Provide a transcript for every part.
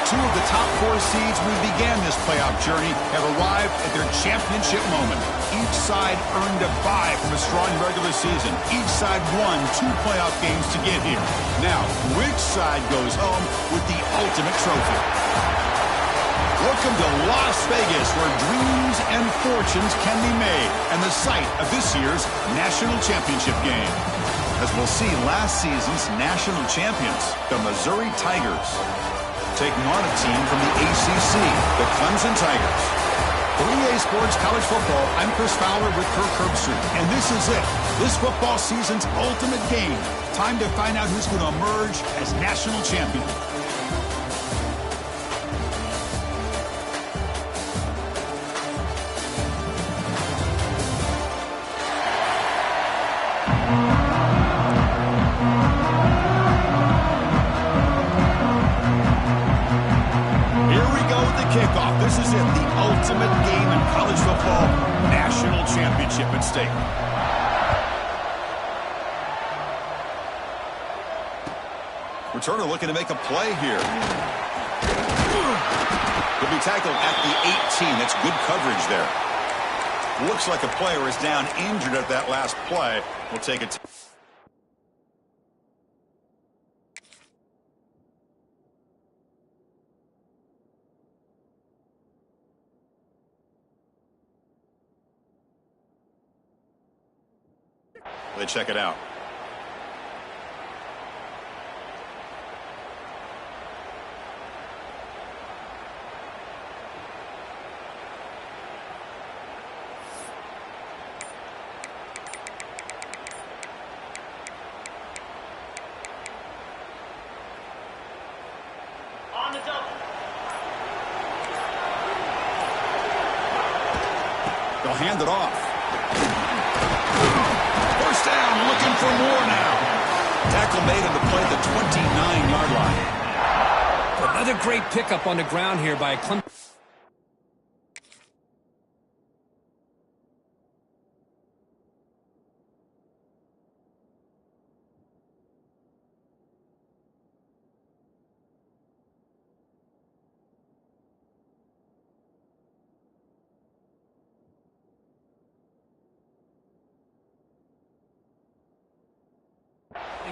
Two of the top 4 seeds who began this playoff journey have arrived at their championship moment. Each side earned a bye from a strong regular season. Each side won 2 playoff games to get here. Now, which side goes home with the ultimate trophy? Welcome to Las Vegas, where dreams and fortunes can be made, and the site of this year's national championship game. As we'll see, last season's national champions, the Missouri Tigers, taking on a team from the ACC, the Clemson Tigers. For EA Sports College Football, I'm Chris Fowler with Kirk Herbstreit, and this is it. This football season's ultimate game. Time to find out who's going to emerge as national champion. Kickoff. This is it, the ultimate game in college football, national championship at stake. Returner looking to make a play here. He'll be tackled at the 18. That's good coverage there. Looks like a player is down injured at that last play. We'll take it. They check it out. On the double. They'll hand it off. First down, looking for more now. Tackle made on the play at the 29-yard line. Another great pickup on the ground here by Clemson.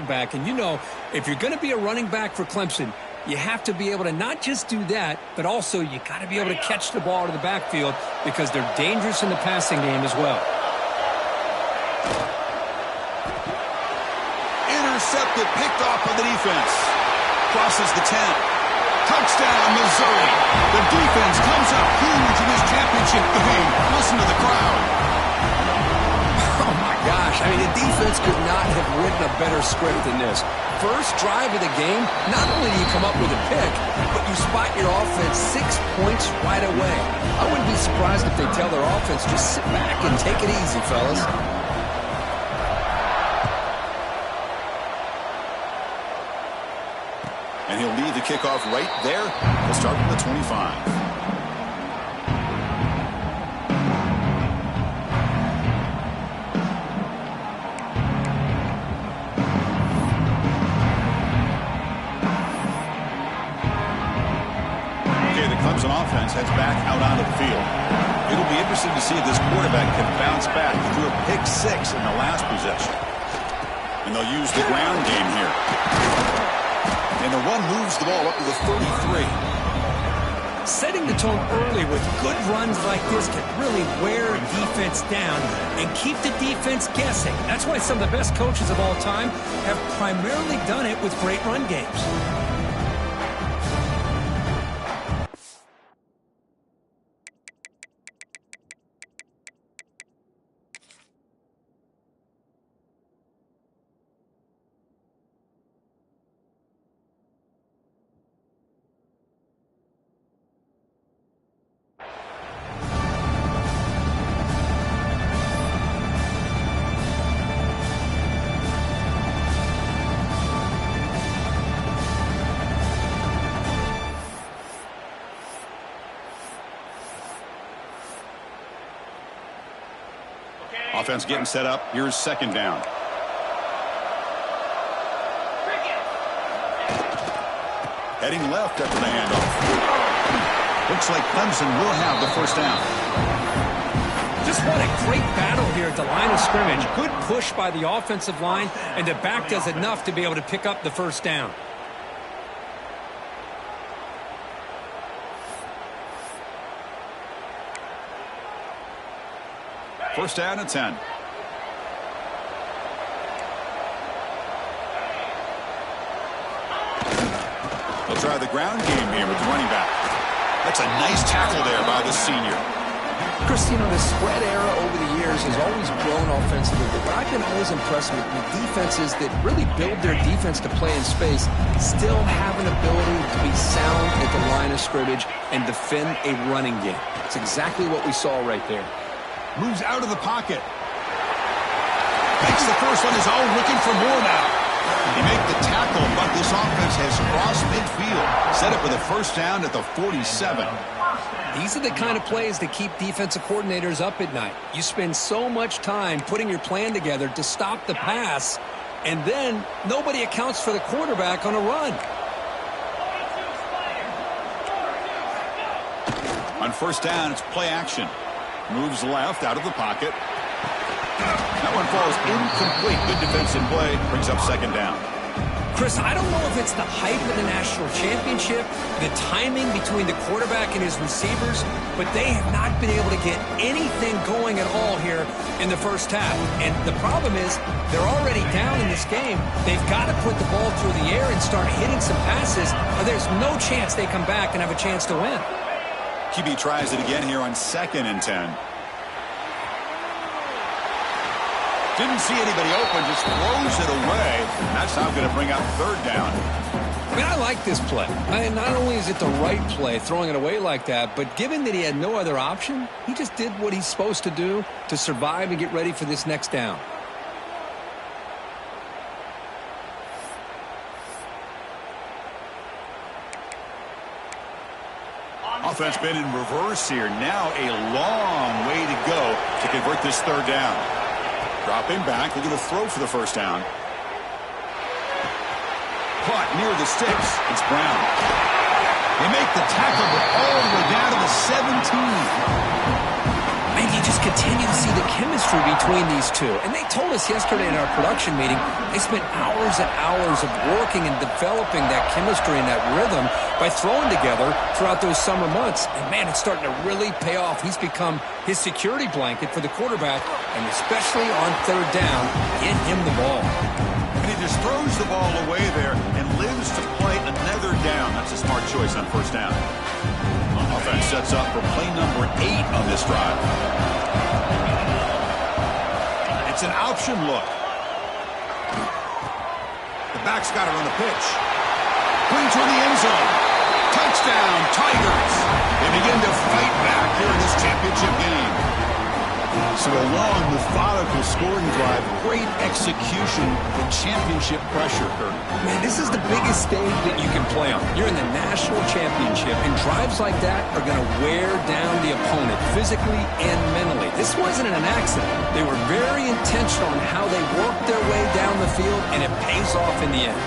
back. And, you know, if you're going to be a running back for Clemson, you have to be able to not just do that, but also you got to be able to catch the ball to the backfield because they're dangerous in the passing game as well. Intercepted, picked off by the defense. Crosses the 10. Touchdown, Missouri. The defense comes up huge in this championship game. Listen to the crowd. Oh, my gosh. I mean, the defense could not have written a better script than this. First drive of the game, not only do you come up with a pick, but you spot your offense 6 points right away. I wouldn't be surprised if they tell their offense, just sit back and take it easy, fellas. And he'll lead the kickoff right there. He'll start from the 25. Clemson offense heads back out onto the field. It'll be interesting to see if this quarterback can bounce back. He threw a pick 6 in the last possession. And they'll use the ground game here. And the run moves the ball up to the 33. Setting the tone early with good runs like this can really wear a defense down and keep the defense guessing. That's why some of the best coaches of all time have primarily done it with great run games. Offense getting set up. Here's second down. Heading left after the handoff. Looks like Clemson will have the first down. Just what a great battle here at the line of scrimmage. Good push by the offensive line, and the back does enough to be able to pick up the first down. First down at 10. They'll try the ground game here with the running back. That's a nice tackle there by the senior. Chris, you know, the spread era over the years has always grown offensively, but I've been always impressed with defenses that really build their defense to play in space, still have an ability to be sound at the line of scrimmage and defend a running game. It's exactly what we saw right there. Moves out of the pocket. Makes the first on his own, looking for more now. He made the tackle, but this offense has crossed midfield. Set up with a first down at the 47. These are the kind of plays that keep defensive coordinators up at night. You spend so much time putting your plan together to stop the pass, and then nobody accounts for the quarterback on a run. On first down, it's play action. Moves left out of the pocket. That one falls incomplete. Good defensive play. Brings up second down. Chris, I don't know if it's the hype of the national championship, the timing between the quarterback and his receivers, but they have not been able to get anything going at all here in the first half. And the problem is they're already down in this game. They've got to put the ball through the air and start hitting some passes, or there's no chance they come back and have a chance to win. QB tries it again here on 2nd and 10. Didn't see anybody open, just throws it away. And that's now going to bring up third down. I mean, I like this play. Not only is it the right play, throwing it away like that, but given that he had no other option, he just did what he's supposed to do to survive and get ready for this next down. Offense been in reverse here. Now a long way to go to convert this third down. Dropping back, looking to throw for the first down. Caught near the sticks. It's Brown. They make the tackle, but all the way down to the 17. And you you just continue to see the chemistry between these two. And they told us yesterday in our production meeting, they spent hours and hours of working and developing that chemistry and that rhythm by throwing together throughout those summer months. And, man, it's starting to really pay off. He's become his security blanket for the quarterback, and especially on third down, get him the ball. And he just throws the ball away there and lives to play another down. That's a smart choice on first down. Offense sets up for play number 8 on this drive. It's an option look. The back's got it on the pitch. Clean toward the end zone. Touchdown, Tigers. They begin to fight back here in this championship game. So a long, methodical scoring drive, great execution, the championship pressure, Kurt. Man, this is the biggest stage that you can play on. You're in the national championship, and drives like that are going to wear down the opponent physically and mentally. This wasn't an accident. They were very intentional on how they worked their way down the field, and it pays off in the end.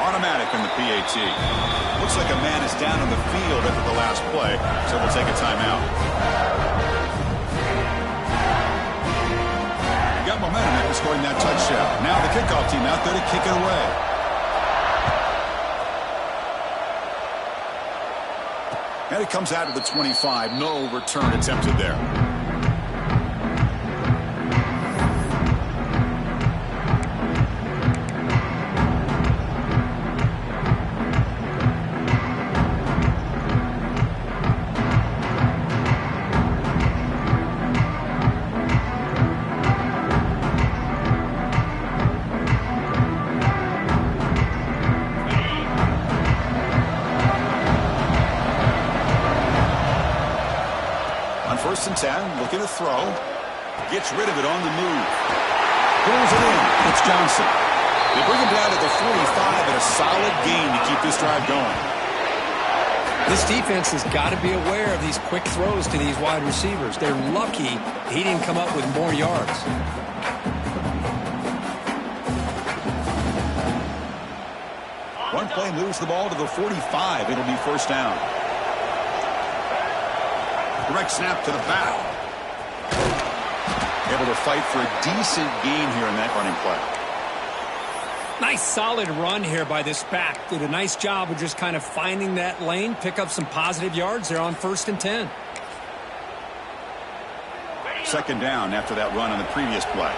Automatic in the PAT. Looks like a man is down on the field after the last play, so we'll take a timeout. Got momentum after scoring that touchdown. Now the kickoff team out there to kick it away. And it comes out of the 25. No return attempted there. First and 10, looking to throw. Gets rid of it on the move. Pulls it in. It's Johnson. They bring him down to the 45 and a solid gain to keep this drive going. This defense has got to be aware of these quick throws to these wide receivers. They're lucky he didn't come up with more yards. One play moves the ball to the 45. It'll be first down. Direct snap to the back. Able to fight for a decent gain here in that running play. Nice solid run here by this back. Did a nice job of just kind of finding that lane, pick up some positive yards there on first and 10. Second down after that run on the previous play.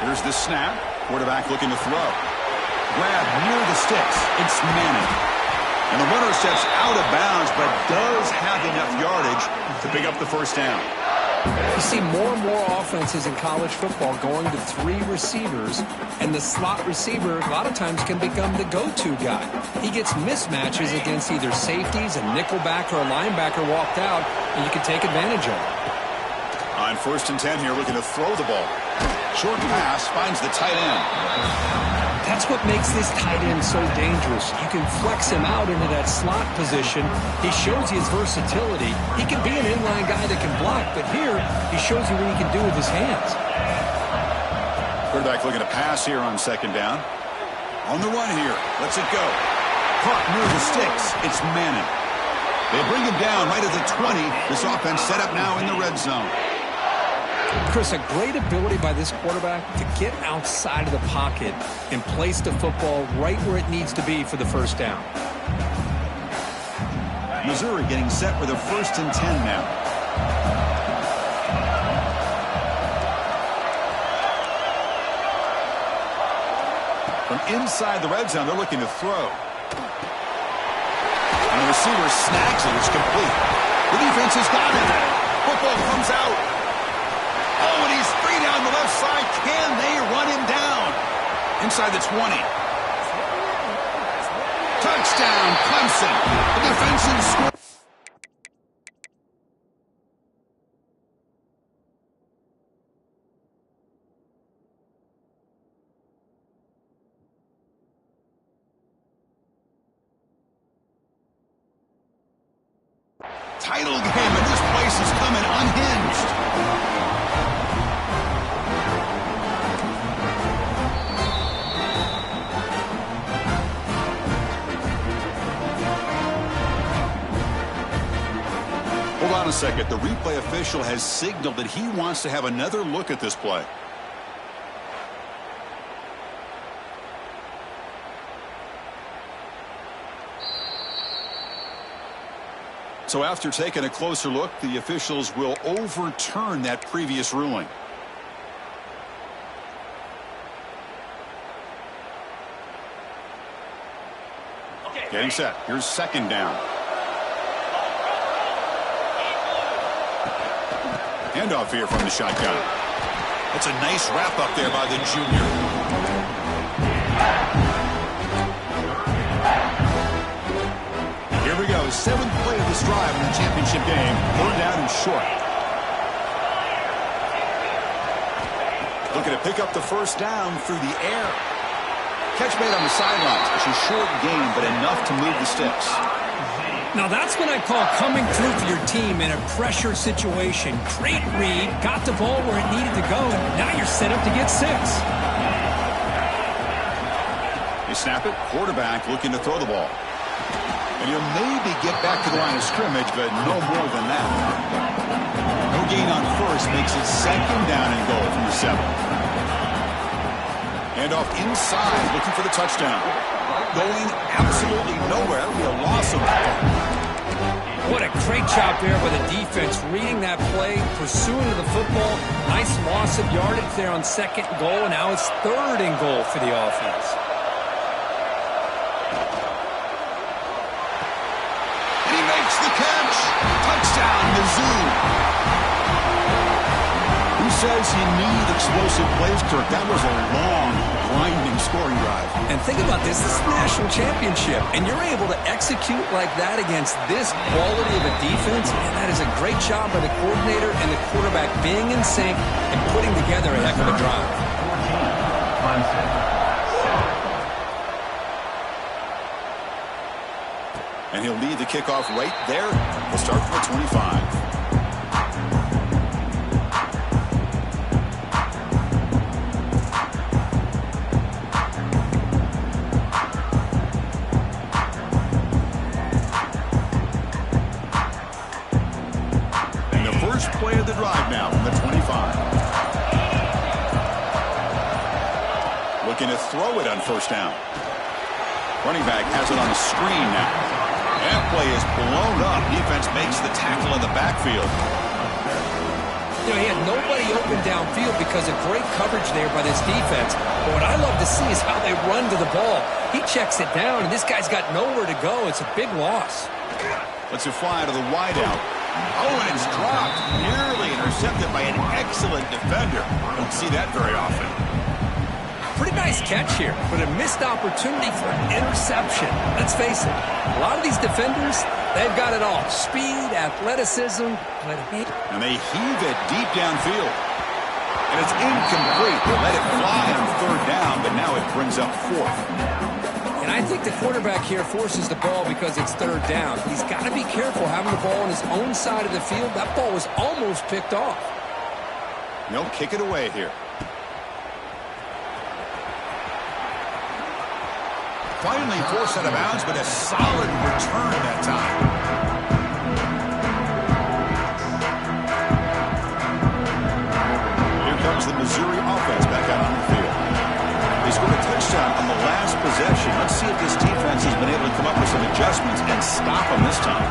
Here's the snap. Quarterback looking to throw. Grab near the sticks. It's Manning. And the runner steps out of bounds, but does have enough yardage to pick up the first down. You see more and more offenses in college football going to 3 receivers, and the slot receiver a lot of times can become the go-to guy. He gets mismatches against either safeties, a nickelback, or a linebacker walked out, and you can take advantage of it. On first and 10 here, looking to throw the ball. Short pass finds the tight end. That's what makes this tight end so dangerous. You can flex him out into that slot position. He shows you his versatility. He can be an inline guy that can block, but here he shows you what he can do with his hands. Quarterback looking to pass here on second down. On the run here. Lets it go. Caught near the sticks. It's Manning. They bring him down right at the 20. This offense set up now in the red zone. Chris, a great ability by this quarterback to get outside of the pocket and place the football right where it needs to be for the first down. Missouri getting set for the first and 10 now. From inside the red zone, they're looking to throw. And the receiver snags it. It's complete. The defense has got it. Football comes out. Oh, and he's free down the left side. Can they run him down? Inside the 20. Touchdown, Clemson. The defensive score. Title game, and this place is coming unhinged. on a second. The replay official has signaled that he wants to have another look at this play. So after taking a closer look, the officials will overturn that previous ruling. Getting set. Here's second down. Handoff here from the shotgun. That's a nice wrap up there by the junior. Here we go. Seventh play of this drive in the championship game. Third down and short. Looking to pick up the first down through the air. Catch made on the sidelines. It's a short gain, but enough to move the sticks. Now that's what I call coming through for your team in a pressure situation. Great read, got the ball where it needed to go. Now you're set up to get 6. They snap it. Quarterback looking to throw the ball. And he'll maybe get back to the line of scrimmage, but no more than that. No gain on first makes it second down and goal from the 7. Handoff inside, looking for the touchdown. Going absolutely nowhere. We'll loss him. What a great job there by the defense, reading that play, pursuing the football. Nice loss of yardage there on second and goal, and now it's third and goal for the offense. And he makes the catch. Touchdown, Mizzou. Who says you need explosive plays, Kirk? That was a long, grinding scoring drive. And think about this. This is the national championship, and you're able to execute like that against this quality of a defense, and that is a great job by the coordinator and the quarterback being in sync and putting together a heck of a drive. And he'll lead the kickoff right there. We'll start from the 25. Play of the drive now from the 25. Looking to throw it on first down. Running back has it on the screen now. That play is blown up. Defense makes the tackle in the backfield. You know, he had nobody open downfield because of great coverage there by this defense. But what I love to see is how they run to the ball. He checks it down, and this guy's got nowhere to go. It's a big loss. Let's it fly to the wideout. Oh, and it's dropped. Nearly intercepted by an excellent defender. Don't see that very often. Pretty nice catch here, but a missed opportunity for an interception. Let's face it, a lot of these defenders, they've got it all. Speed, athleticism, and they heave it deep downfield. And it's incomplete. They let it fly on third down, but now it brings up fourth. And I think the quarterback here forces the ball because it's third down. He's got to be careful having the ball on his own side of the field. That ball was almost picked off. No, kick it away here. Finally forced out of bounds, but a solid return that time. Here comes the Missouri offense back out on the field. They scored a touchdown on the last possession. Let's see if this defense has been able to come up with some adjustments and stop them this time.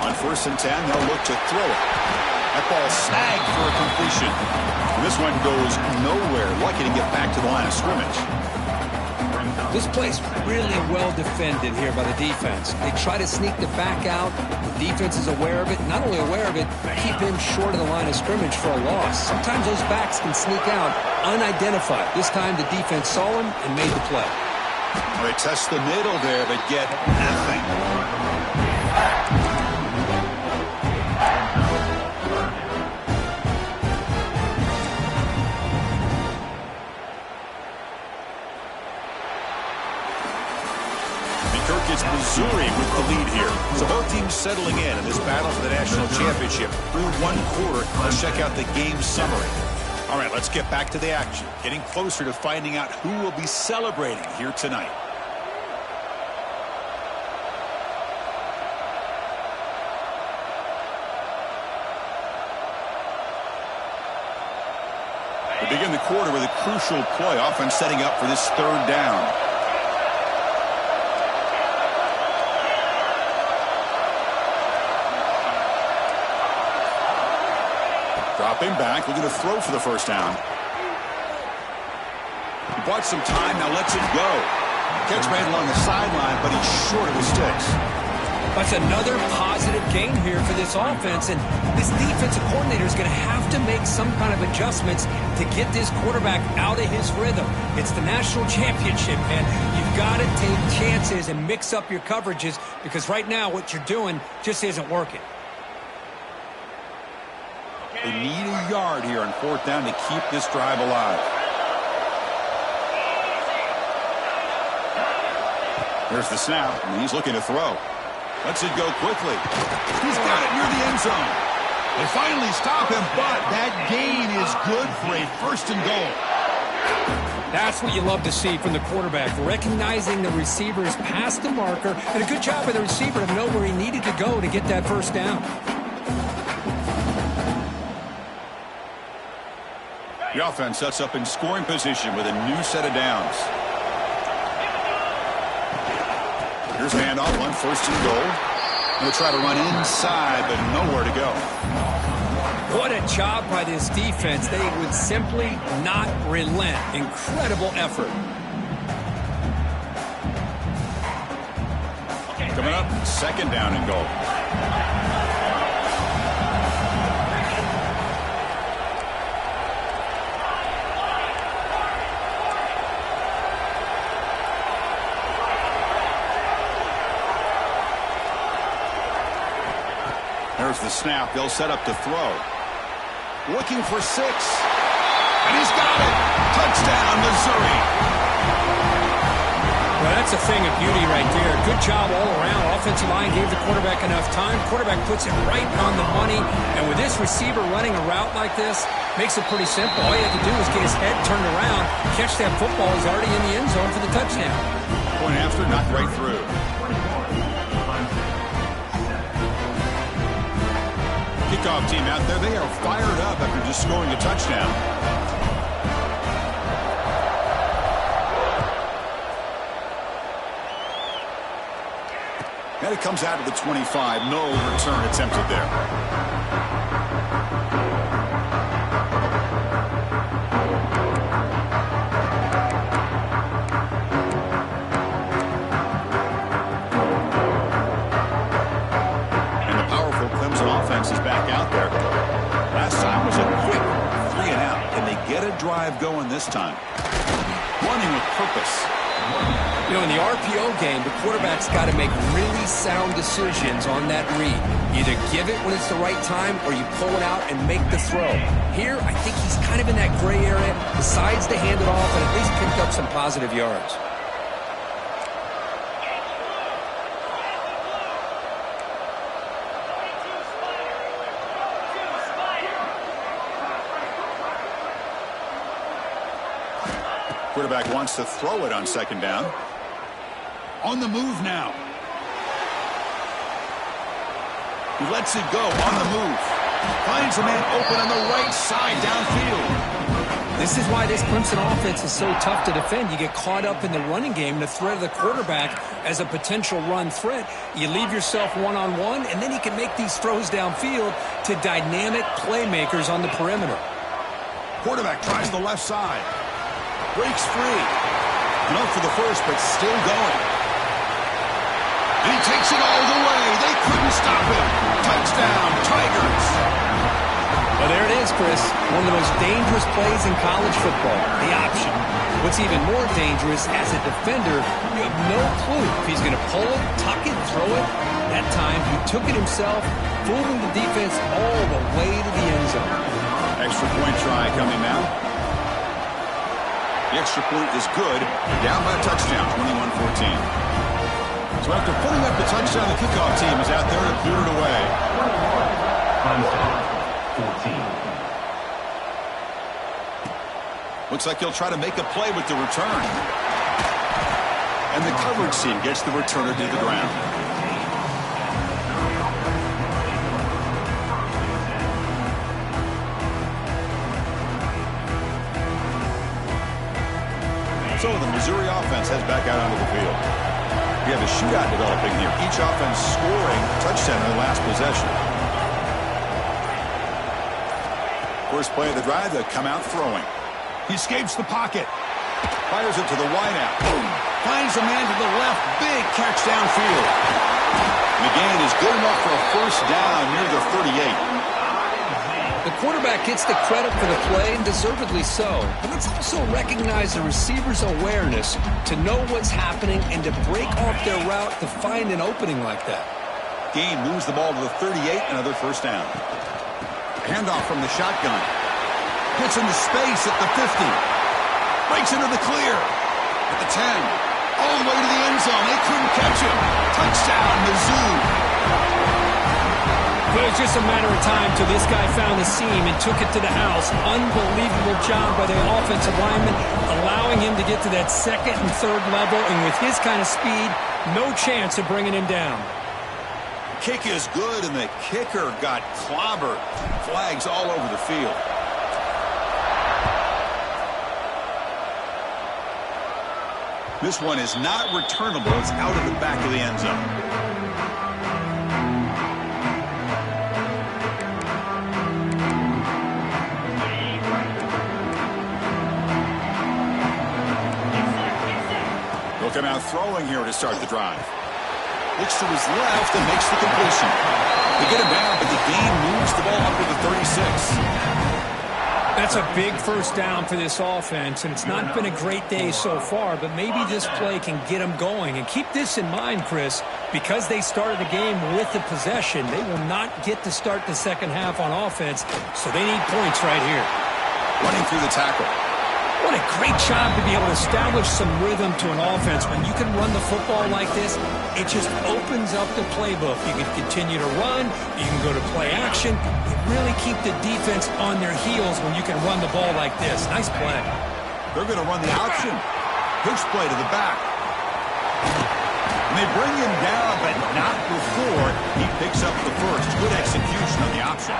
On first and 10, they'll look to throw it. That ball snagged for a completion. And this one goes nowhere. Lucky to get back to the line of scrimmage. This play's really well defended here by the defense. They try to sneak the back out. The defense is aware of it. Not only aware of it, keep him short of the line of scrimmage for a loss. Sometimes those backs can sneak out unidentified. This time the defense saw him and made the play. Well, they test the middle there, but get nothing. It's Missouri with the lead here. So both teams settling in this battle for the national championship. Through one quarter, let's check out the game summary. All right, let's get back to the action. Getting closer to finding out who will be celebrating here tonight. begin the quarter with a crucial play. Offense setting up for this third down. Dropping back, looking to throw for the first down. He bought some time, now lets it go. Catch made along the sideline, but he's short of his sticks. That's another positive gain here for this offense, and this defensive coordinator is going to have to make some kind of adjustments to get this quarterback out of his rhythm. It's the national championship, man. You've got to take chances and mix up your coverages, because right now what you're doing just isn't working. They need a yard here on fourth down to keep this drive alive. There's the snap, and he's looking to throw. Lets it go quickly. He's got it near the end zone. They finally stop him, but that gain is good for a first and goal. That's what you love to see from the quarterback, recognizing the receiver's past the marker, and a good job by the receiver to know where he needed to go to get that first down. The offense sets up in scoring position with a new set of downs. Here's a handoff on first and goal. Going to try to run inside, but nowhere to go. What a job by this defense. They would simply not relent. Incredible effort. Coming up, second down and goal. There's the snap. They'll set up to throw. Looking for 6. And he's got it. Touchdown, Missouri. Well, that's a thing of beauty right there. Good job all around. Offensive line gave the quarterback enough time. Quarterback puts it right on the money. And with this receiver running a route like this, makes it pretty simple. All you have to do is get his head turned around, catch that football. He's already in the end zone for the touchdown. Point after, knocked right through. Kickoff team out there, they are fired up after just scoring a touchdown. And it comes out of the 25. No return attempted there. Is back out there. Last time was a quick 3 and out. Can they get a drive going this time? Running with purpose. You know, in the RPO game, the quarterback's got to make really sound decisions on that read. Either give it when it's the right time or you pull it out and make the throw. Here, I think he's kind of in that gray area, decides to hand it off and at least picked up some positive yards. Quarterback wants to throw it on second down. On the move now. He lets it go on the move. Finds a man open on the right side downfield. This is why this Clemson offense is so tough to defend. You get caught up in the running game, the threat of the quarterback as a potential run threat. You leave yourself one-on-one, and then you can make these throws downfield to dynamic playmakers on the perimeter. Quarterback tries the left side. Breaks free. And up for the first, but still going. And he takes it all the way. They couldn't stop him. Touchdown, Tigers. Well, there it is, Chris. One of the most dangerous plays in college football. The option. What's even more dangerous, as a defender, you have no clue if he's going to pull it, tuck it, throw it. That time, he took it himself, fooling the defense all the way to the end zone. Extra point try coming now. The extra point is good. Down by a touchdown, 21-14. So after putting up the touchdown, the kickoff team is out there to boot it away. Touchdown, 14. Looks like he'll try to make a play with the return. And the coverage team gets the returner to the ground. So the Missouri offense heads back out onto the field. We have a shootout developing here. Each offense scoring a touchdown in the last possession. First play of the drive, they come out throwing. He escapes the pocket. Fires it to the wideout. Finds a man to the left. Big catch downfield. McGann is good enough for a first down near the 38. The quarterback gets the credit for the play, and deservedly so. But let's also recognize the receiver's awareness to know what's happening and to break off their route to find an opening like that. Gain moves the ball to the 38, another first down. Handoff from the shotgun. Gets into space at the 50. Breaks into the clear. At the 10. All the way to the end zone. They couldn't catch him. Touchdown, Mizzou. It was just a matter of time till this guy found the seam and took it to the house. Unbelievable job by the offensive lineman, allowing him to get to that second and third level. And with his kind of speed, no chance of bringing him down. Kick is good, and the kicker got clobbered. Flags all over the field. This one is not returnable. It's out of the back of the end zone. He'll come out throwing here to start the drive. Looks to his left and makes the completion. They get him down, but the gain moves the ball up to the 36. That's a big first down for this offense, and it's not been a great day so far, but maybe this play can get them going. And keep this in mind, Chris, because they started the game with the possession, they will not get to start the second half on offense, so they need points right here. Running through the tackle. What a great job to be able to establish some rhythm to an offense. When you can run the football like this, it just opens up the playbook. You can continue to run. You can go to play action. You really keep the defense on their heels when you can run the ball like this. Nice play. They're going to run the option. Pitch play to the back. And they bring him down, but not before he picks up the first. Good execution on the option.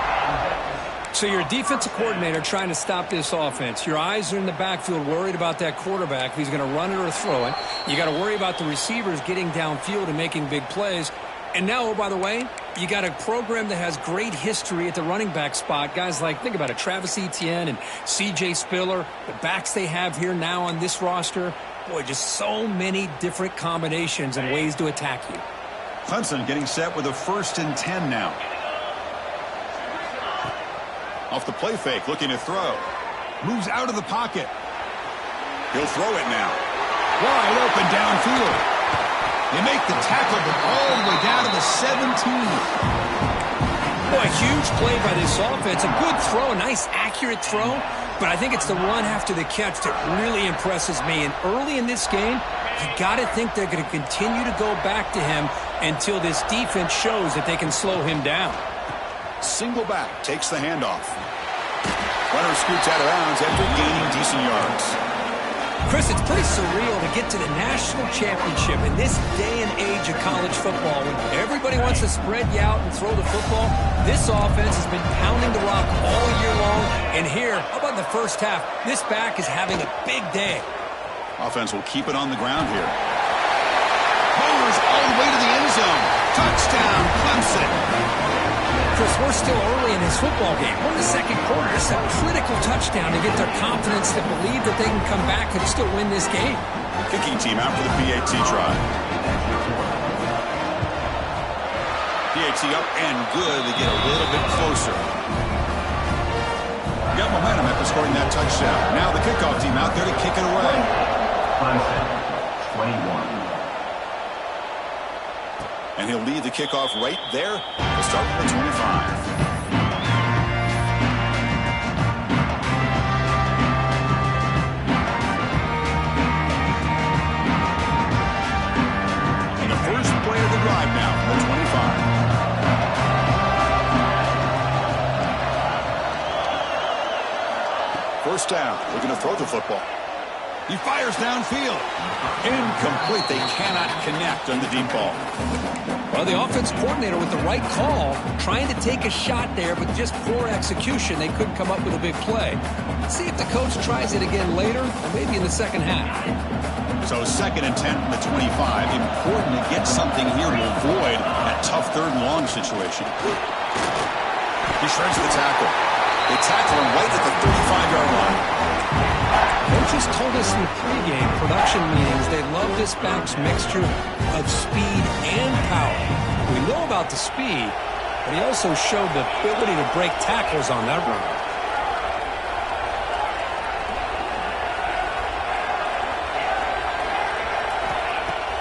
So you're a defensive coordinator trying to stop this offense. Your eyes are in the backfield worried about that quarterback if he's going to run it or throw it. You got to worry about the receivers getting downfield and making big plays. And now, oh, by the way, you got a program that has great history at the running back spot. Guys like, think about it, Travis Etienne and C.J. Spiller, the backs they have here now on this roster. Boy, just so many different combinations and ways to attack you. Clemson getting set with a 1st and 10 now. Off the play fake, looking to throw. Moves out of the pocket. He'll throw it now. Wide open downfield. They make the tackle, but all the way down to the 17. Boy, huge play by this offense. A good throw, a nice accurate throw. But I think it's the run after the catch that really impresses me. And early in this game, you got to think they're going to continue to go back to him until this defense shows that they can slow him down. Single back, takes the handoff. Runner scoots out of bounds after gaining decent yards. Chris, it's pretty surreal to get to the national championship in this day and age of college football when everybody wants to spread you out and throw the football. This offense has been pounding the rock all year long. And here, how about the first half? This back is having a big day. Offense will keep it on the ground here. Homers all the way to the end zone. Touchdown, Clemson. Chris, we're still early in this football game. We're in the second quarter. This is a critical touchdown to get their confidence to believe that they can come back and still win this game. Kicking team out for the PAT try. PAT up and good to get a little bit closer. Got momentum after scoring that touchdown. Now the kickoff team out there to kick it away. Clemson, 21. And he'll lead the kickoff right there to start with the 25. And the first play of the drive now from the 25. First down. Looking to throw the football. He fires downfield. Incomplete. They cannot connect on the deep ball. Well, the offense coordinator with the right call, trying to take a shot there, but just poor execution. They couldn't come up with a big play. Let's see if the coach tries it again later, or maybe in the second half. So 2nd and 10 from the 25. Important to get something here to avoid that tough 3rd and long situation. He shreds the tackle. They tackle him right at the 35-yard line. Coaches told us in the pregame production meetings they love this back's mixture of speed and power. We know about the speed, but he also showed the ability to break tackles on that run.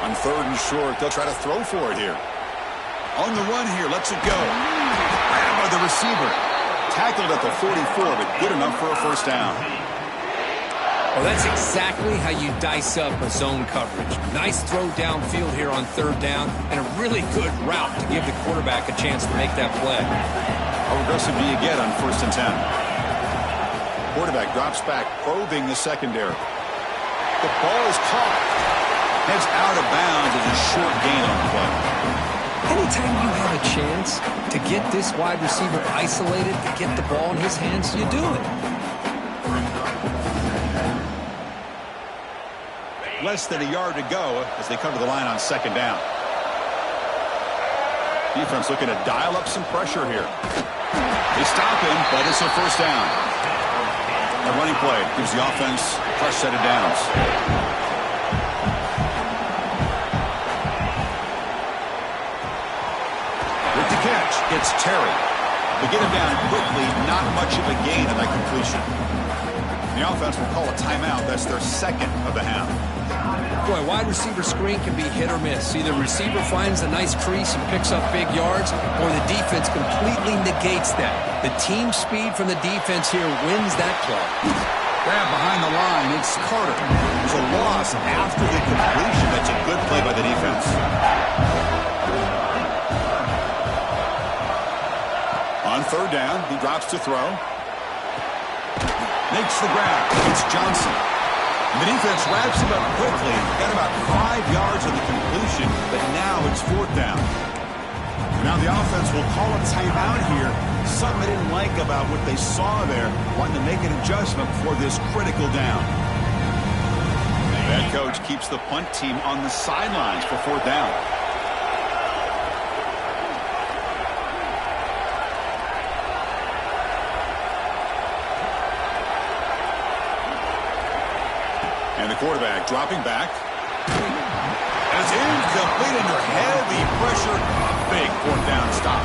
On 3rd and short, they'll try to throw for it here. On the run here, lets it go. Grabbed by the receiver. Tackled at the 44, but good enough for a 1st down. Well, that's exactly how you dice up a zone coverage. Nice throw downfield here on 3rd down, and a really good route to give the quarterback a chance to make that play. How aggressive do you get on 1st and 10? Quarterback drops back, probing the secondary. The ball is caught. Heads out of bounds as a short gain on the play. Anytime you have a chance to get this wide receiver isolated, to get the ball in his hands, you do it. Less than a yard to go as they come to the line on 2nd down. Defense looking to dial up some pressure here. They stop him, but it's a 1st down. A running play gives the offense a fresh set of downs. With the catch, it's Terry. They get him down quickly, not much of a gain on that completion. The offense will call a timeout. That's their 2nd of the half. Boy, wide receiver screen can be hit or miss. Either receiver finds a nice crease and picks up big yards, or the defense completely negates that. The team speed from the defense here wins that play. Grab behind the line. It's Carter. There's a loss after the completion. That's a good play by the defense. On 3rd down, he drops to throw. Makes the grab. It's Johnson. And the defense wraps him up quickly. Got about 5 yards of the completion, but now it's 4th down. Now the offense will call a timeout here. Something they didn't like about what they saw there. Wanting to make an adjustment for this critical down. The head coach keeps the punt team on the sidelines for 4th down. And the quarterback dropping back. And it's incomplete under heavy pressure. A big 4th down stop.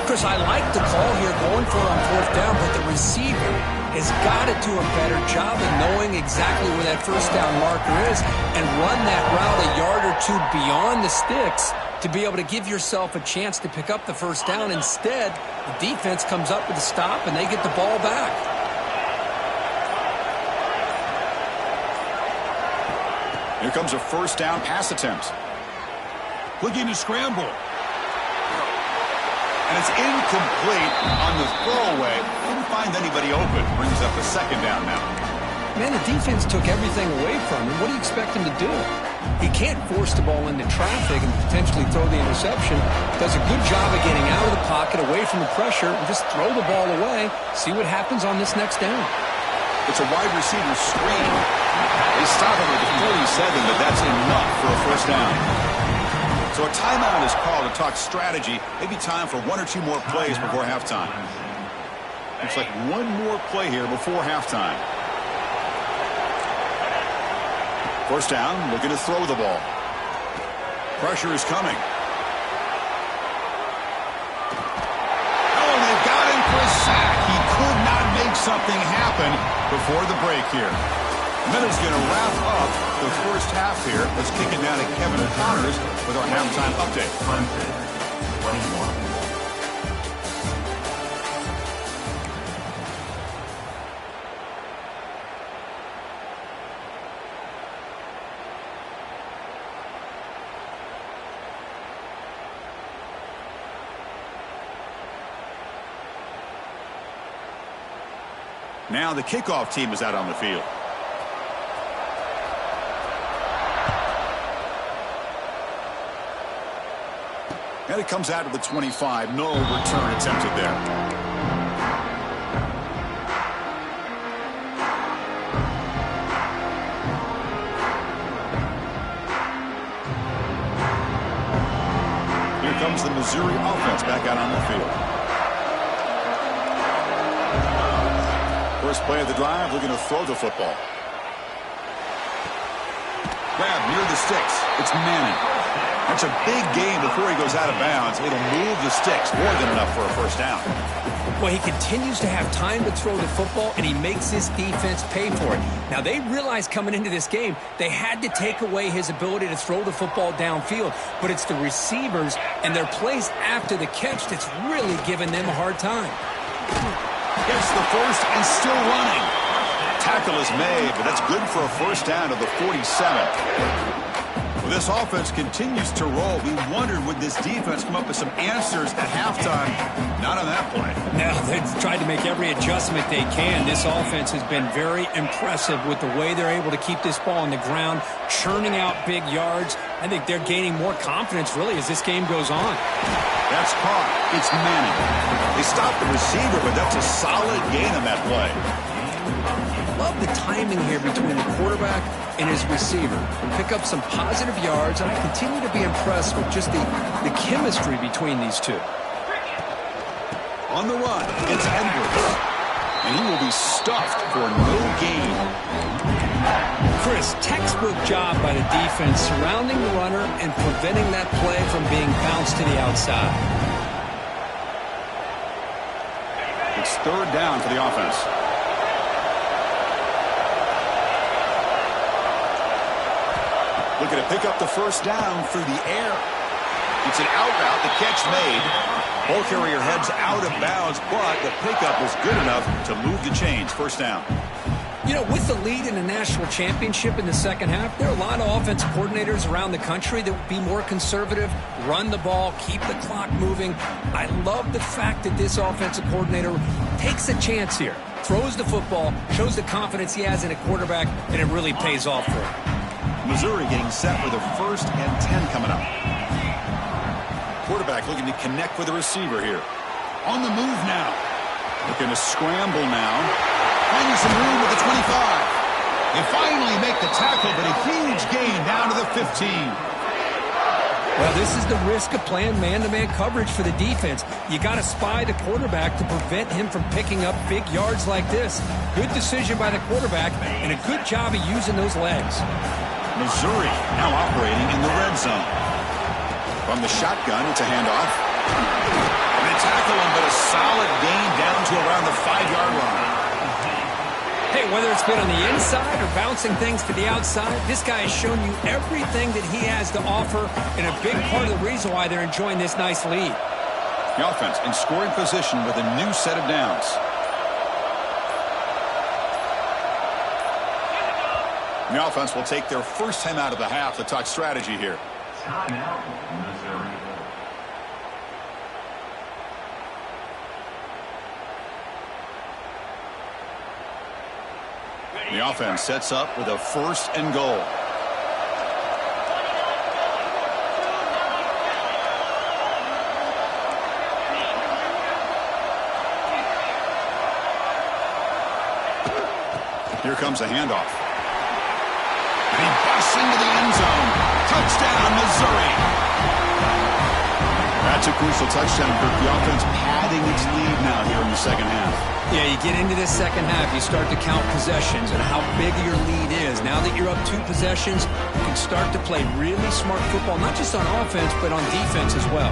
Chris, I like the call here going for it on 4th down, but the receiver has got to do a better job of knowing exactly where that 1st down marker is and run that route a yard or 2 beyond the sticks to be able to give yourself a chance to pick up the 1st down. Instead, the defense comes up with a stop and they get the ball back. Here comes a 1st down pass attempt. Looking to scramble. And it's incomplete on the throwaway. Didn't find anybody open. Brings up a 2nd down now. Man, the defense took everything away from him. What do you expect him to do? He can't force the ball into traffic and potentially throw the interception. Does a good job of getting out of the pocket, away from the pressure, and just throw the ball away. See what happens on this next down. It's a wide receiver screen. They stop him at the 47, but that's enough for a 1st down. So a timeout is called to talk strategy. Maybe time for 1 or 2 more plays before halftime. Looks like 1 more play here before halftime. 1st down, looking to throw the ball. Pressure is coming. Oh, they've got him for a sack. He could not make something happen before the break here. And then it's going to wrap up the 1st half here. Let's kick it down to Kevin Connors with our halftime update. Clemson, 21. Now the kickoff team is out on the field. And it comes out to the 25. No return attempted there. Here comes the Missouri offense back out on the field. First play of the drive, looking to throw the football. Grab near the sticks. It's Manning. That's a big gain before he goes out of bounds. It'll move the sticks, more than enough for a first down. Well, he continues to have time to throw the football, and he makes his defense pay for it. Now, they realized coming into this game they had to take away his ability to throw the football downfield, but it's the receivers and their plays after the catch that's really giving them a hard time. Gets the first and still running. Tackle is made, but that's good for a first down to the 47. Well, this offense continues to roll. We wondered, would this defense come up with some answers at halftime? Not on that play. No, they've tried to make every adjustment they can. This offense has been very impressive with the way they're able to keep this ball on the ground, churning out big yards. I think they're gaining more confidence, really, as this game goes on. That's caught. It's Manning. They stopped the receiver, but that's a solid gain on that play. Love the timing here between the quarterback and his receiver. Pick up some positive yards, and I continue to be impressed with just the chemistry between these two. On the run, it's Edwards. And he will be stuffed for no gain. Chris, textbook job by the defense surrounding the runner and preventing that play from being bounced to the outside. It's third down for the offense. Looking to pick up the first down through the air. It's an out route, the catch made. Ball carrier heads out of bounds, but the pickup was good enough to move the chains. First down. You know, with the lead in the national championship in the second half, there are a lot of offensive coordinators around the country that would be more conservative, run the ball, keep the clock moving. I love the fact that this offensive coordinator takes a chance here, throws the football, shows the confidence he has in a quarterback, and it really pays off for him. Missouri getting set for the 1st and 10 coming up. Quarterback looking to connect with the receiver here. On the move now. Looking to scramble now. Finding some room at the 25. They finally make the tackle, but a huge gain down to the 15. Well, this is the risk of playing man-to-man coverage for the defense. You got to spy the quarterback to prevent him from picking up big yards like this. Good decision by the quarterback, and a good job of using those legs. Missouri now operating in the red zone. From the shotgun, it's a handoff. And they tackle him, but a solid gain down to around the 5-yard line. Hey, whether it's been on the inside or bouncing things to the outside, this guy has shown you everything that he has to offer, and a big part of the reason why they're enjoying this nice lead. The offense in scoring position with a new set of downs. The offense will take their first time out of the half to talk strategy here. Timeout, Missouri. The offense sets up with a 1st and goal. Here comes a handoff. And he busts into the end zone. Touchdown, Missouri. That's a crucial touchdown, Kirk. The offense padding its lead now here in the second half. Yeah, you get into this second half, you start to count possessions and how big your lead is. Now that you're up 2 possessions, you can start to play really smart football, not just on offense, but on defense as well.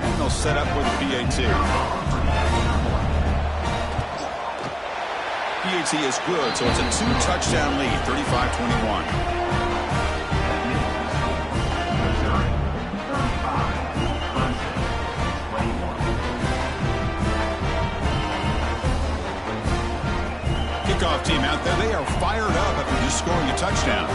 And they'll set up with a PAT. PAT is good, so it's a 2-touchdown lead, 35-21. Kickoff team out there, they are fired up after just scoring a touchdown.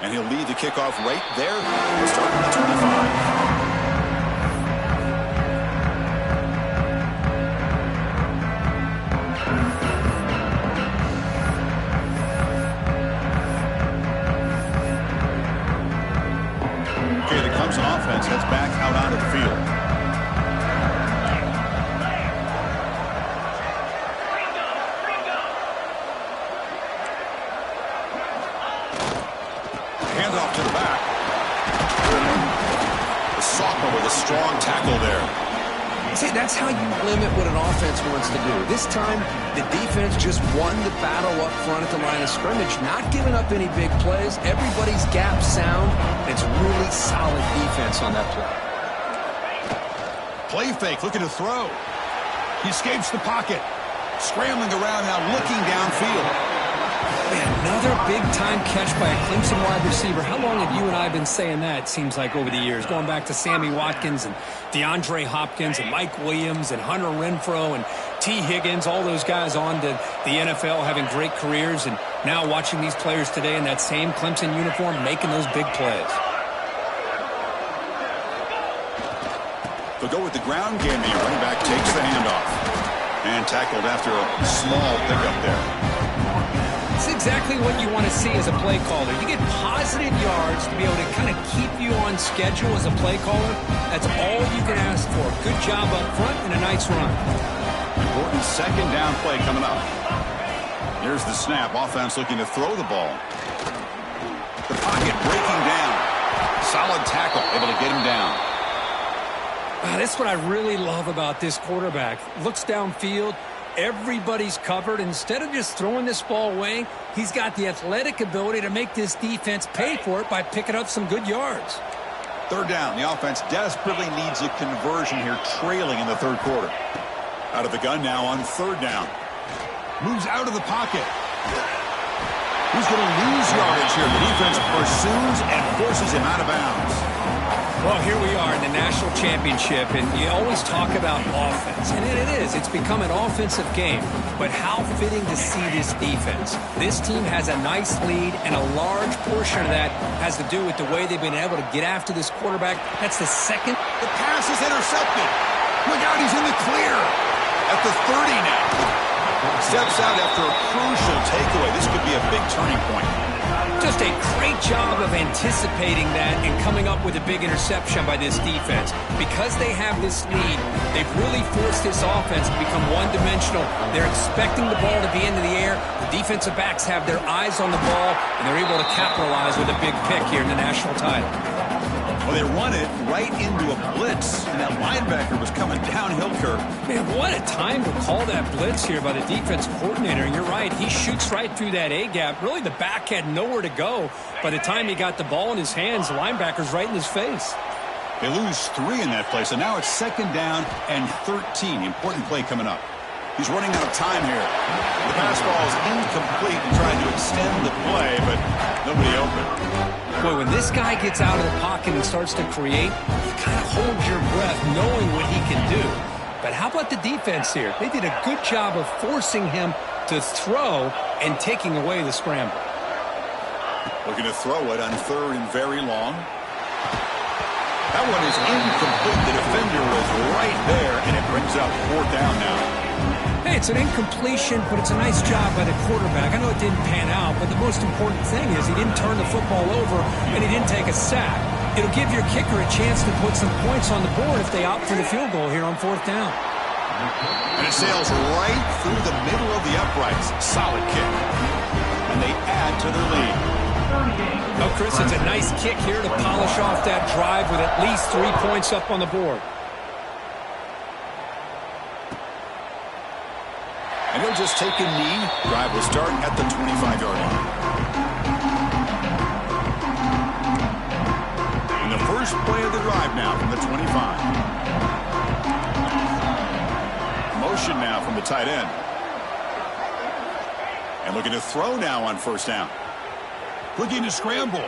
And he'll lead the kickoff right there, starting at the 25. See, that's how you limit what an offense wants to do. This time, the defense just won the battle up front at the line of scrimmage, not giving up any big plays. Everybody's gap sound. It's really solid defense on that play. Play fake, looking to throw. He escapes the pocket. Scrambling around now, looking downfield. Another big-time catch by a Clemson wide receiver. How long have you and I been saying that, it seems like, over the years? Going back to Sammy Watkins and DeAndre Hopkins and Mike Williams and Hunter Renfrow and T. Higgins, all those guys on to the NFL having great careers, and now watching these players today in that same Clemson uniform making those big plays. They'll go with the ground game. The running back takes the handoff and tackled after a small pickup there. It's exactly what you want to see as a play caller. You get positive yards to be able to kind of keep you on schedule as a play caller. That's all you can ask for. Good job up front and a nice run. Important second down play coming up. Here's the snap. Offense looking to throw the ball. The pocket breaking down. Solid tackle, able to get him down. That's what I really love about this quarterback. Looks downfield. Everybody's covered. Instead of just throwing this ball away, he's got the athletic ability to make this defense pay for it by picking up some good yards. Third down. The offense desperately needs a conversion here, trailing in the third quarter. Out of the gun now on third down. Moves out of the pocket. He's going to lose yardage here. The defense pursues and forces him out of bounds. Well, here we are in the national championship, and you always talk about offense, and it is. It's become an offensive game, but how fitting to see this defense. This team has a nice lead, and a large portion of that has to do with the way they've been able to get after this quarterback. That's the second. The pass is intercepted. Look out, he's in the clear at the 30 now. Steps out after a crucial takeaway. This could be a big turning point. Just a great job of anticipating that and coming up with a big interception by this defense. Because they have this lead, they've really forced this offense to become one-dimensional. They're expecting the ball to be into the air. The defensive backs have their eyes on the ball, and they're able to capitalize with a big pick here in the national title. Well, they run it right into a blitz, and that linebacker was coming downhill, Kirk. Man, what a time to call that blitz here by the defense coordinator. And you're right, he shoots right through that A-gap. Really, the back had nowhere to go. By the time he got the ball in his hands, the linebacker's right in his face. They lose 3 in that play, so now it's second down and 13. Important play coming up. He's running out of time here. The pass ball is incomplete and trying to extend the play, but nobody open. Boy, when this guy gets out of the pocket and starts to create, you kind of hold your breath knowing what he can do. But how about the defense here? They did a good job of forcing him to throw and taking away the scramble. Looking to throw it on third and very long. That one is incomplete. The defender was right there, and it brings up fourth down now. Hey, it's an incompletion, but it's a nice job by the quarterback. I know it didn't pan out, but the most important thing is he didn't turn the football over and he didn't take a sack. It'll give your kicker a chance to put some points on the board if they opt for the field goal here on fourth down. And it sails right through the middle of the uprights. Solid kick. And they add to their lead. Oh, Chris, it's a nice kick here to polish off that drive with at least 3 points up on the board. And he'll just take a knee. Drive will start at the 25-yard line. And the first play of the drive now from the 25. Motion now from the tight end. And looking to throw now on first down. Looking to scramble.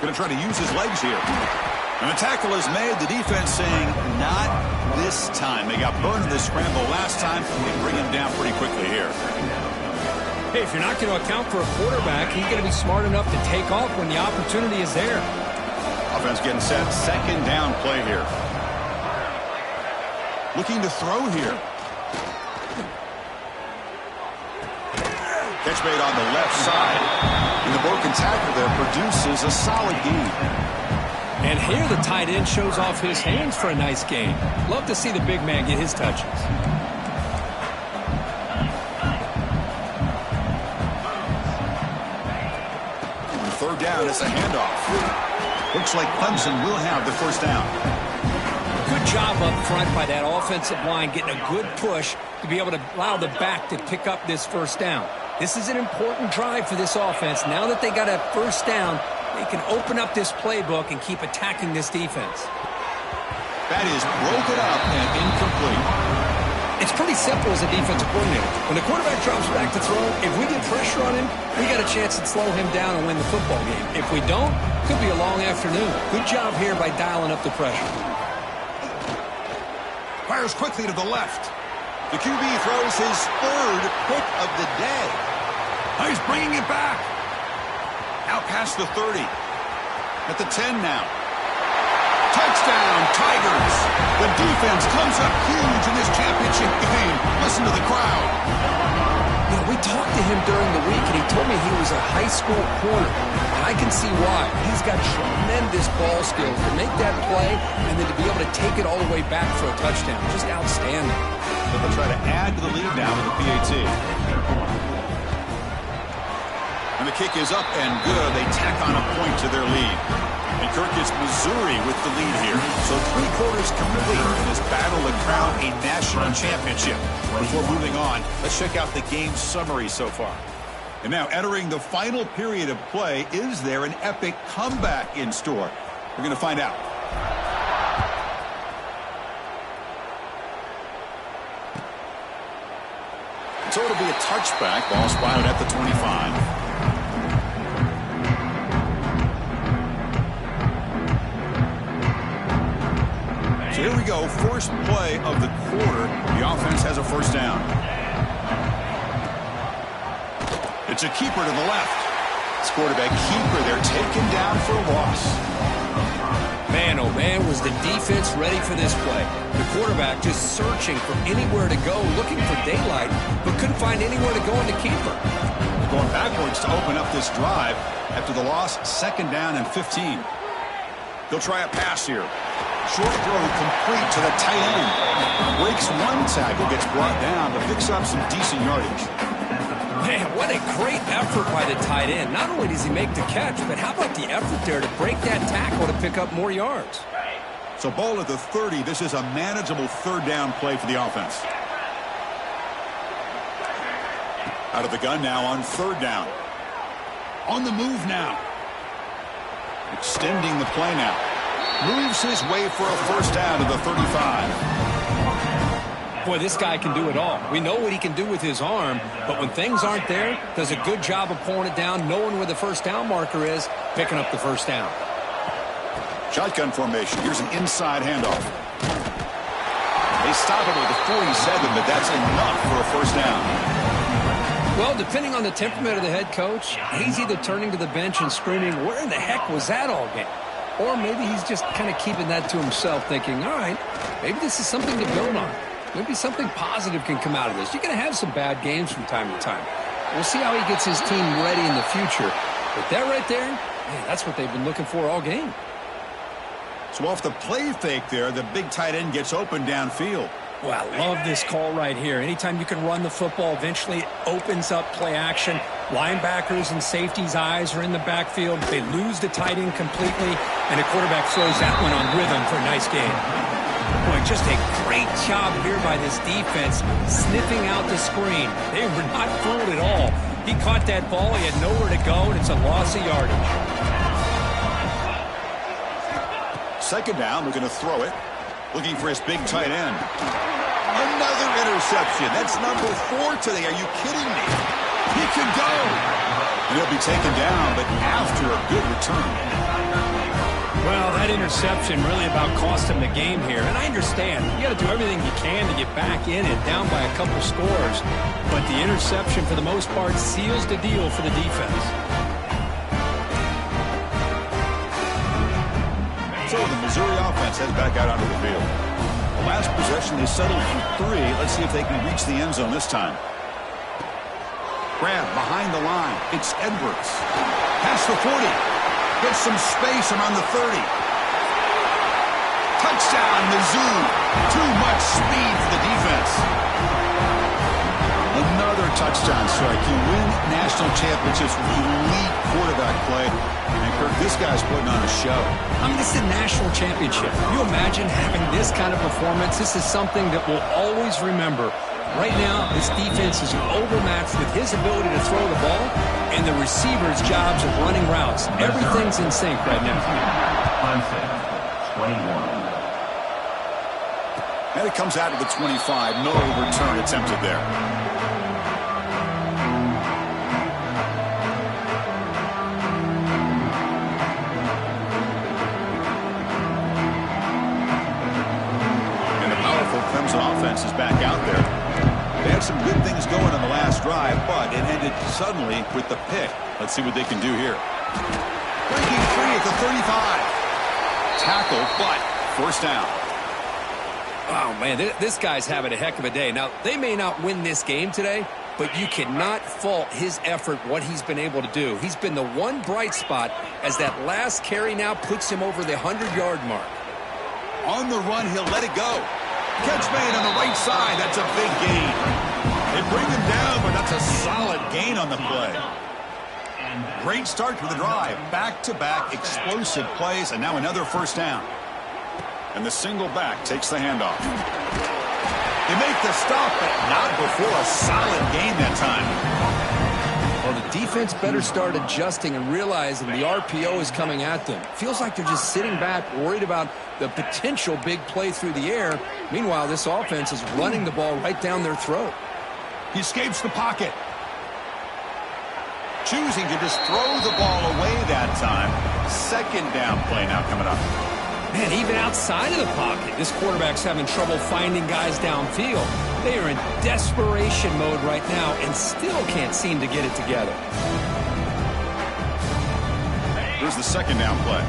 Going to try to use his legs here. And the tackle is made. The defense saying not this time. They got burned in the scramble last time. They bring him down pretty quickly here. Hey, if you're not going to account for a quarterback, he's going to be smart enough to take off when the opportunity is there. Offense getting set. Second down play here. Looking to throw here. Catch made on the left side. And the broken tackle there produces a solid gain. And here the tight end shows off his hands for a nice gain. Love to see the big man get his touches. Third down, it's a handoff. Looks like Clemson will have the first down. Good job up front by that offensive line, getting a good push to be able to allow the back to pick up this first down. This is an important drive for this offense. Now that they got a first down, they can open up this playbook and keep attacking this defense. That is broken up and incomplete. It's pretty simple as a defensive coordinator. When the quarterback drops back to throw, if we get pressure on him, we got a chance to slow him down and win the football game. If we don't, could be a long afternoon. Good job here by dialing up the pressure. Fires quickly to the left. The QB throws his third pick of the day. Oh, he's bringing it back. Out past the 30. At the 10 now. Touchdown, Tigers. The defense comes up huge in this championship game. Listen to the crowd. You know, we talked to him during the week, and he told me he was a high school corner. I can see why. He's got tremendous ball skills to make that play and then to be able to take it all the way back for a touchdown. Just outstanding. But they'll try to add to the lead now with the PAT. And the kick is up and good. They tack on a point to their lead. And Kirk is Missouri with the lead here. So 3 quarters complete in this battle to crown a national championship. Before moving on, let's check out the game summary so far. And now entering the final period of play, is there an epic comeback in store? We're going to find out. So it'll be a touchback. Ball spotted at the 25. So here we go, first play of the quarter. The offense has a first down. It's a keeper to the left. It's quarterback keeper. They're taken down for a loss. Man, oh man, was the defense ready for this play. The quarterback just searching for anywhere to go, looking for daylight, but couldn't find anywhere to go in the keeper. Going backwards to open up this drive after the loss, 2nd down and 15. They'll try a pass here. Short throw complete to the tight end. Breaks one tackle, gets brought down, but picks up some decent yardage. Man, what a great effort by the tight end. Not only does he make the catch, but how about the effort there to break that tackle to pick up more yards? So ball at the 30. This is a manageable 3rd down play for the offense. Out of the gun now on 3rd down. On the move now. Extending the play now. Moves his way for a first down to the 35. Boy, this guy can do it all. We know what he can do with his arm, but when things aren't there, does a good job of pulling it down, knowing where the first down marker is, picking up the first down. Shotgun formation. Here's an inside handoff. They stop it with the 47, but that's enough for a first down. Well, depending on the temperament of the head coach, he's either turning to the bench and screaming, where in the heck was that all game? Or maybe he's just kind of keeping that to himself, thinking, all right, maybe this is something to build on. Maybe something positive can come out of this. You're going to have some bad games from time to time. We'll see how he gets his team ready in the future. But that right there, man, that's what they've been looking for all game. So off the play fake there, the big tight end gets open downfield. Well, I love this call right here. Anytime you can run the football, eventually it opens up play action. Linebackers and safeties' eyes are in the backfield. They lose the tight end completely, and the quarterback throws that one on rhythm for a nice game. Boy, just a great job here by this defense, sniffing out the screen. They were not fooled at all. He caught that ball. He had nowhere to go, and it's a loss of yardage. 2nd down, we're going to throw it. Looking for his big tight end. Another interception. That's number 4 today. Are you kidding me? He can go. And he'll be taken down, but after a good return. Well, that interception really about cost him the game here. And I understand. You got to do everything you can to get back in it, down by a couple scores. But the interception, for the most part, seals the deal for the defense. So the Missouri offense heads back out onto the field. The last possession, they settled for 3. Let's see if they can reach the end zone this time. Grab behind the line. It's Edwards. Past the 40. Gets some space around the 30. Touchdown, Mizzou. Too much speed for the defense. Another touchdown strike. You win national championships with elite quarterback play. And, Kirk, this guy's putting on a show. I mean, this is a national championship. Can you imagine having this kind of performance? This is something that we'll always remember. Right now, this defense is overmatched with his ability to throw the ball and the receivers' jobs of running routes. Everything's in sync right now. Clemson, 21. And it comes out of the 25. No return attempted there. And the powerful Clemson offense is back out there. They had some good things going on the last drive, but it ended suddenly with the pick. Let's see what they can do here. Breaking free at the 35. Tackle, but first down. Oh, man, this guy's having a heck of a day. Now, they may not win this game today, but you cannot fault his effort, what he's been able to do. He's been the one bright spot as that last carry now puts him over the 100-yard mark. On the run, he'll let it go. Catch made on the right side. That's a big gain. They bring him down, but that's a solid gain on the play. Great start to the drive. Back-to-back explosive plays, and now another first down. And the single back takes the handoff. They make the stop, but not before a solid gain that time. Well, the defense better start adjusting and realizing the RPO is coming at them. Feels like they're just sitting back, worried about the potential big play through the air. Meanwhile, this offense is running the ball right down their throat. He escapes the pocket. Choosing to just throw the ball away that time. Second down play now coming up. Man, even outside of the pocket, this quarterback's having trouble finding guys downfield. They are in desperation mode right now and still can't seem to get it together. Here's the second down play.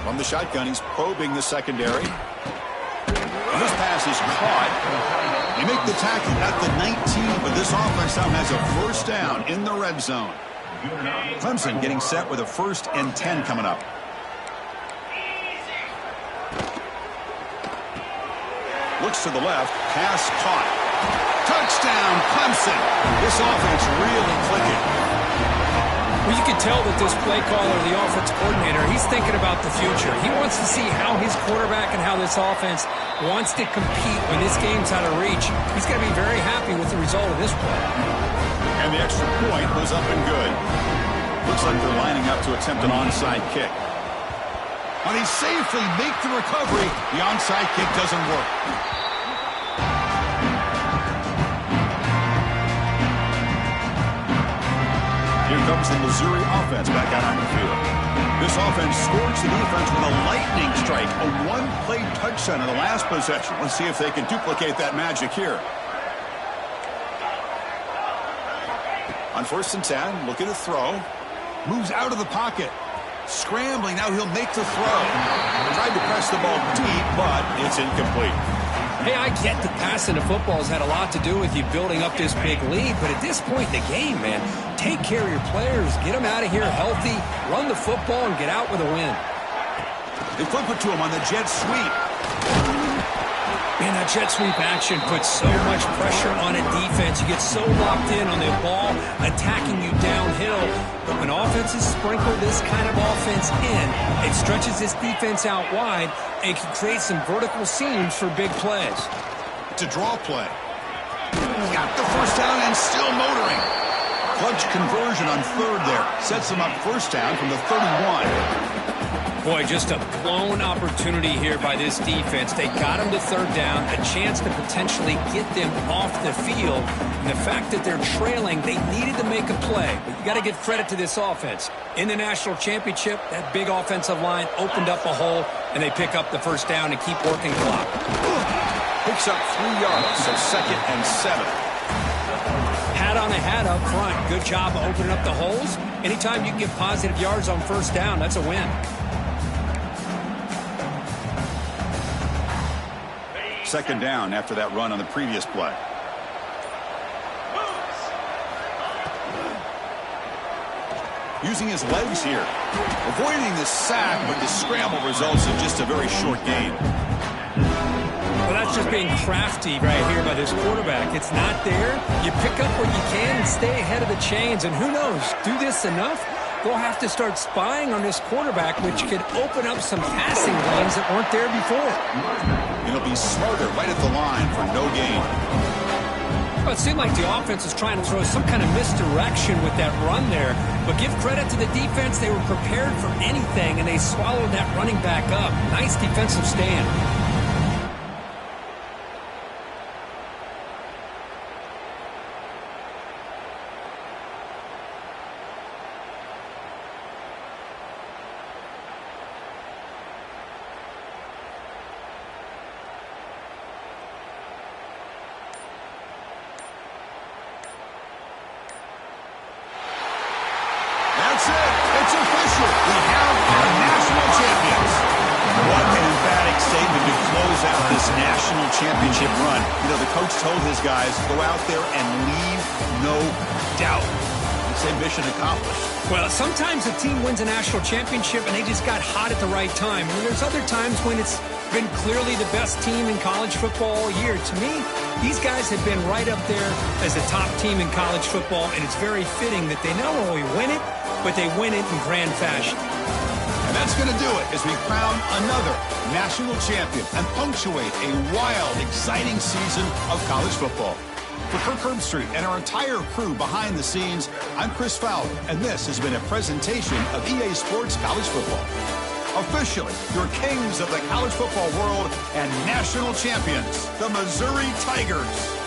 From the shotgun, he's probing the secondary. And this pass is caught. They make the tackle at the 19, but this offense now has a first down in the red zone. Clemson getting set with a 1st and 10 coming up. Looks to the left. Pass caught. Touchdown, Clemson. This offense really clicking. Well, you can tell that this play caller, the offense coordinator, he's thinking about the future. He wants to see how his quarterback and how this offense wants to compete when this game's out of reach. He's going to be very happy with the result of this play. And the extra point was up and good. Looks like they're lining up to attempt an onside kick. When he safely make the recovery, the onside kick doesn't work. Here comes the Missouri offense back out on the field. This offense scorched the defense with a lightning strike, a one-play touchdown in the last possession. Let's see if they can duplicate that magic here. On 1st and 10, look at the throw. Moves out of the pocket. Scrambling, now he'll make the throw. Tried to press the ball deep, but it's incomplete. Hey, I get that passing the football has had a lot to do with you building up this big lead, but at this point in the game, man, take care of your players. Get them out of here healthy, run the football, and get out with a win. They flip it to him on the jet sweep. Man, that jet sweep action puts so much pressure on a defense. You get so locked in on the ball attacking you downhill. But when offenses sprinkle this kind of offense in, it stretches this defense out wide and can create some vertical seams for big plays. It's a draw play. Got the first down and still motoring. Clutch conversion on 3rd there. Sets them up first down from the 31. Boy, just a blown opportunity here by this defense. They got him to 3rd down, a chance to potentially get them off the field. And the fact that they're trailing, they needed to make a play. But you got to give credit to this offense. In the national championship, that big offensive line opened up a hole, and they pick up the first down and keep working clock. Picks up 3 yards, so 2nd and 7. Hat on a hat up front. Good job of opening up the holes. Anytime you can get positive yards on first down, that's a win. 2nd down after that run on the previous play. Using his legs here. Avoiding the sack, but the scramble results in just a very short gain. Well, that's just being crafty right here by this quarterback. It's not there. You pick up what you can and stay ahead of the chains. And who knows, do this enough, they'll have to start spying on this quarterback, which could open up some passing lanes that weren't there before. It'll be smarter right at the line for no gain. Well, it seemed like the offense is trying to throw some kind of misdirection with that run there. But give credit to the defense. They were prepared for anything, and they swallowed that running back up. Nice defensive stand. That's it. It's official. We have our national champions. What an emphatic statement to close out this national championship run. You know, the coach told his guys, go out there and leave no doubt. I'd say mission accomplished. Well, sometimes a team wins a national championship and they just got hot at the right time. And there's other times when it's been clearly the best team in college football all year. To me, these guys have been right up there as a top team in college football, and it's very fitting that they not only win it, but they win it in grand fashion. And that's going to do it as we crown another national champion and punctuate a wild, exciting season of college football. For Kirk Herbstreit and our entire crew behind the scenes, I'm Chris Fowler, and this has been a presentation of EA Sports College Football. Officially, your kings of the college football world and national champions, the Missouri Tigers.